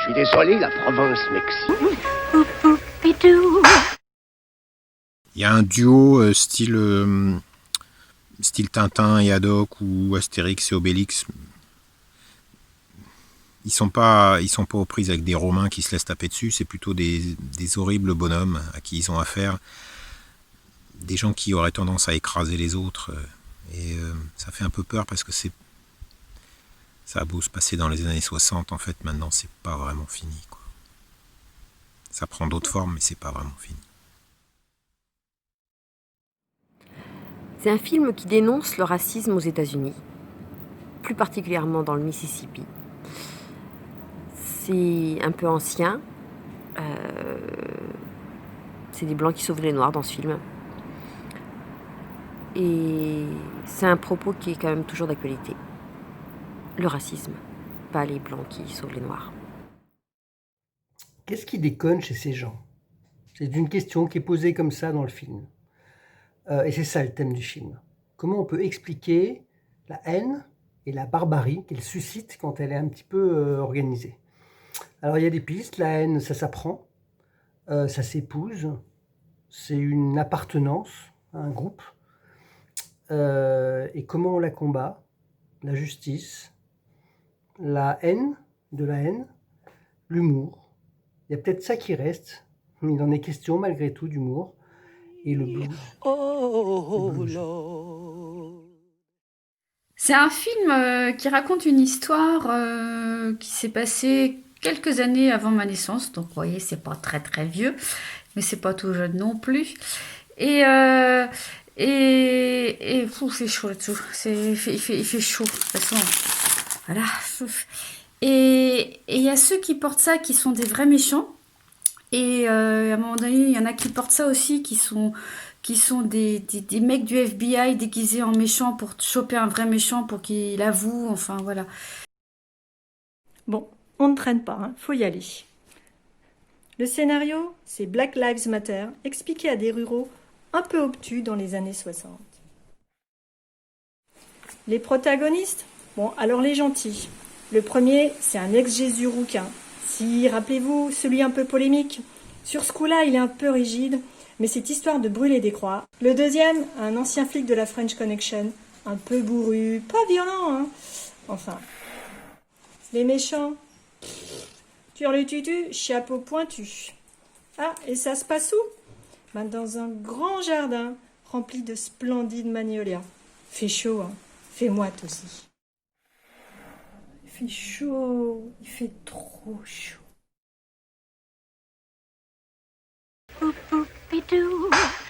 Je suis désolé, la province m'excite. Il y a un duo style Tintin et Haddock ou Astérix et Obélix. Ils sont pas aux prises avec des Romains qui se laissent taper dessus. C'est plutôt des horribles bonhommes à qui ils ont affaire. Des gens qui auraient tendance à écraser les autres. Et ça fait un peu peur parce que ça a beau se passer dans les années 60, en fait, maintenant, c'est pas vraiment fini, quoi. Ça prend d'autres formes, mais c'est pas vraiment fini. C'est un film qui dénonce le racisme aux États-Unis, plus particulièrement dans le Mississippi. C'est un peu ancien. C'est des Blancs qui sauvent les Noirs dans ce film. Et c'est un propos qui est quand même toujours d'actualité. Le racisme, pas les Blancs qui sauvent les Noirs. Qu'est-ce qui déconne chez ces gens? C'est une question qui est posée comme ça dans le film. Et c'est ça le thème du film. Comment on peut expliquer la haine et la barbarie qu'elle suscite quand elle est un petit peu organisée? Alors il y a des pistes. La haine, ça s'apprend, ça s'épouse, c'est une appartenance à un groupe. Et comment on la combat? La justice, la haine, de la haine, l'humour. Il y a peut-être ça qui reste, mais il en est question malgré tout d'humour. Et le blues. Oh, Le blues. C'est un film qui raconte une histoire qui s'est passée quelques années avant ma naissance. Donc, vous voyez, c'est pas très très vieux, mais c'est pas tout jeune non plus. Et il fait chaud là-dessous. Il fait chaud. De toute façon, voilà. Et il y a ceux qui portent ça qui sont des vrais méchants. Et à un moment donné, il y en a qui portent ça aussi, qui sont des mecs du FBI déguisés en méchants pour choper un vrai méchant pour qu'il avoue. Enfin, voilà. Bon, on ne traîne pas, hein, faut y aller. Le scénario, c'est Black Lives Matter, expliqué à des ruraux un peu obtus dans les années 60. Les protagonistes? Bon, alors les gentils. Le premier, c'est un ex-Jésus rouquin. Si, rappelez-vous, celui un peu polémique. Sur ce coup-là, il est un peu rigide, mais c'est histoire de brûler des croix. Le deuxième, un ancien flic de la French Connection, un peu bourru, pas violent, hein. Enfin. Les méchants. Turlututu, chapeau pointu. Ah, et ça se passe où? Ben, dans un grand jardin rempli de splendides magnolias. Fait chaud, hein. Fait moite aussi. Il fait chaud, il fait trop chaud.